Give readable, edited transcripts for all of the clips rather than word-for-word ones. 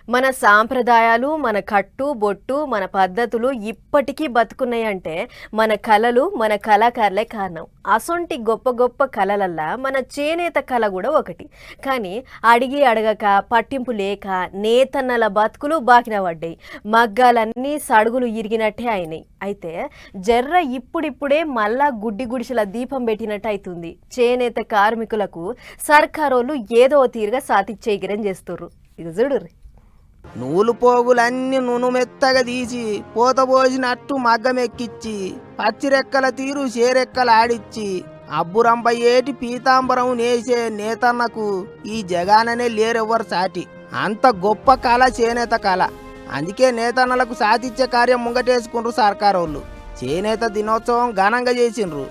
మన సాంప్రదాయాలు, మన కట్టు, బొట్టు, మన పద్ధతులు ఇప్పటికీ బతుకున్నాయంటే మన కళలు, మన కళాకారులే కారణం. అసొంటి గొప్ప గొప్ప కళలల్లా మన చేనేత కళ కూడా ఒకటి. కానీ అడిగి అడగక, పట్టింపు లేక నేతన్నల బతుకులు బాకిన పడ్డాయి. మగ్గాలన్నీ సడుగులు ఇరిగినట్టే అయినాయి. అయితే జర్ర ఇప్పుడిప్పుడే మళ్ళా గుడ్డి గుడిసెల దీపం పెట్టినట్టు అవుతుంది. చేనేత కార్మికులకు సర్కారోళ్ళు ఏదో తీరుగా సాతిచ్చేగిరం చేస్తుర్రు. ఇది చూడుర్రి. నూలు పోగులన్నీ నును మెత్తగా తీసి పోత పోసినట్టు మగ్గమెక్కిచ్చి పచ్చిరెక్కల తీరు చేరెక్కలు ఆడిచ్చి అబ్బురంప ఏటి పీతాంబరం నేసే నేతన్నకు ఈ జగాననే లేరెవ్వరు సాటి. అంత గొప్ప కళ చేనేత కళ. అందుకే నేతన్నలకు సాతిచ్చే కార్యం ముంగటేసుకుండ్రు సర్కారోళ్ళు. చేనేత దినోత్సవం ఘనంగా చేసిండ్రు.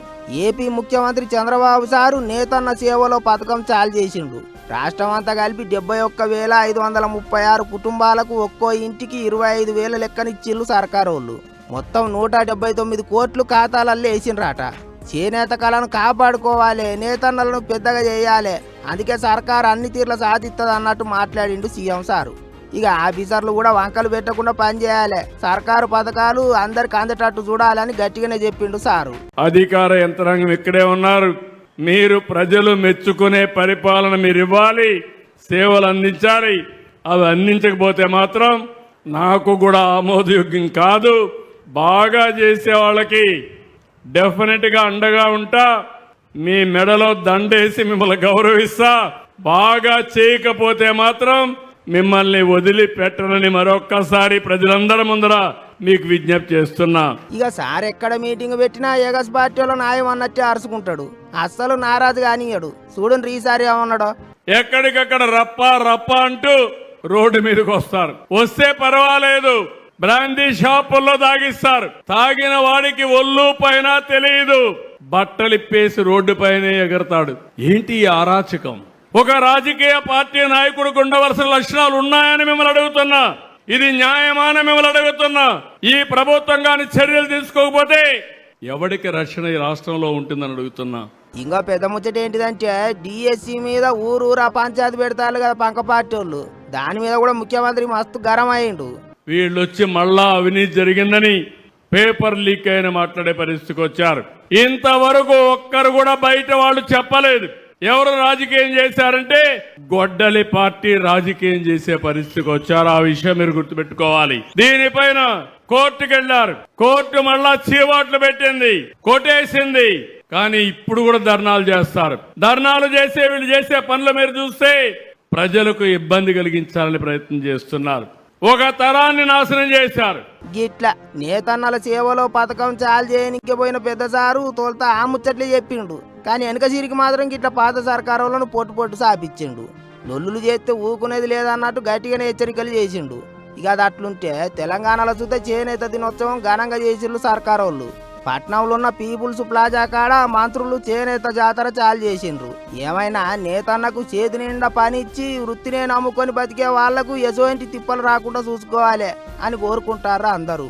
ఏపీ ముఖ్యమంత్రి చంద్రబాబు సారు నేతన్న సేవలో పథకం చాలు చేసిండ్రు. రాష్ట్రం అంతా కలిపి 71,536 కుటుంబాలకు ఒక్కో ఇంటికి 25,000 లెక్కనిచ్చిళ్ళు సర్కారోళ్ళు. మొత్తం 179 కోట్లు ఖాతాలల్లో వేసిండ్రాట. చేనేత కళను కాపాడుకోవాలి, నేతన్నలను పెద్దగా చేయాలి, అందుకే సర్కారు అన్ని తీర్ల సాధిస్తుంది అన్నట్టు మాట్లాడిండు సీఎం సారు. ఇక ఆఫీసర్లు కూడా వంకలు పెట్టకుండా పనిచేయాలి, సర్కారు పథకాలు అందరికి అందేటట్టు చూడాలని గట్టిగానే చెప్పిండు సారు. అధికార యంత్రాంగం ఇక్కడే ఉన్నారు. మీరు ప్రజలు మెచ్చుకునే పరిపాలన మీరు ఇవ్వాలి, సేవలు అందించాలి. అవి అందించకపోతే మాత్రం నాకు కూడా ఆమోదయోగ్యం కాదు. బాగా చేసే వాళ్ళకి డెఫినెట్గా అండగా ఉంటా, మీ మెడలో దండేసి మిమ్మల్ని గౌరవిస్తా. బాగా చేయకపోతే మాత్రం మిమ్మల్ని వదిలిపెట్టనని మరొక్కసారి ప్రజలందరి ముందర మీకు విజ్ఞప్తి చేస్తున్నా. ఇక సార్ ఎక్కడ మీటింగ్ పెట్టినా ఎగస్ పార్టీలో న్యాయం అన్నట్టే అరుచుకుంటాడు. అస్సలు నారాజు కానియడు. చూడండి ఈసారి ఏమన్నాడో. ఎక్కడికక్కడ రప్ప రప్ప అంటూ రోడ్డు మీదకి వస్తారు. వస్తే పర్వాలేదు, బ్రాందీ షాపుల్లో తాగిస్తారు. తాగిన వాడికి ఒళ్ళు పైన తెలియదు, బట్టలిప్పేసి రోడ్డు పైన ఎగరతాడు. ఏంటి ఈ అరాచకం? ఒక రాజకీయ పార్టీ నాయకుడికి ఉండవలసిన లక్షణాలు ఉన్నాయని మిమ్మల్ని అడుగుతున్నా. ఇది న్యాయమాన మిమ్మల్ని అడుగుతున్నా. ఈ ప్రభుత్వం గాని చర్యలు తీసుకోకపోతే ఎవరికి రక్షణ ఈ రాష్ట్రంలో ఉంటుందని అడుగుతున్నా. ఇంకా పెద్ద ముచ్చట ఏంటిదంటే డిఎస్సి మీద ఊరూరా పంచాయతీ పెడతారు కదా పంక పార్టీ వాళ్ళు. దాని మీద కూడా ముఖ్యమంత్రి మస్తు గరం అయ్యిండు. వీళ్ళొచ్చి మళ్ళా అవినీతి జరిగిందని పేపర్ లీక్ అయిన మాట్లాడే పరిస్థితికి వచ్చారు. ఇంతవరకు ఒక్కరు కూడా బయట వాళ్ళు చెప్పలేదు. ఎవరు రాజకీయం చేశారంటే గొడ్డలి పార్టీ రాజకీయం చేసే పరిస్థితికి వచ్చారు. ఆ విషయం మీరు గుర్తుపెట్టుకోవాలి. దీనిపైన కోర్టుకు వెళ్లారు. కోర్టు మళ్ళా చీవాట్లు పెట్టింది, కొట్టేసింది. కానీ ఇప్పుడు కూడా ధర్నాలు చేస్తారు. ధర్నాలు చేసే వీళ్ళు చేసే పనులు మీరు చూస్తే ప్రజలకు ఇబ్బంది కలిగించాలని ప్రయత్నం చేస్తున్నారు. ఒక తరాన్ని నాశనం చేశారు. గిట్లా నేతన్నల సేవలో పథకం చాలు చేయనికి పోయిన పెద్ద సారు తోలుతా ఆ ముచ్చట్లే చెప్పిండు. కానీ వెనక సిరికి మాత్రం గిట్లా పాత సర్కారులను పొట్టు సాపించిండు. లొల్లులు చేస్తే ఊకునేది లేదన్నట్టు గట్టిగానే హెచ్చరికలు చేసిండు. ఇక అది అట్లుంటే తెలంగాణలో చూస్తే చేనేత దినోత్సవం ఘనంగా చేసిండు సర్కారోళ్ళు. పట్నంలో ఉన్న పీపుల్స్ ప్లాజా కాడ మంత్రులు చేనేత జాతర చాలు చేసిండ్రు. ఏమైనా నేతన్నకు చేతి నిండా పనిచ్చి వృత్తినే నమ్ముకొని బతికే వాళ్లకు ఎటువంటి తిప్పలు రాకుండా చూసుకోవాలి అని కోరుకుంటారు అందరూ.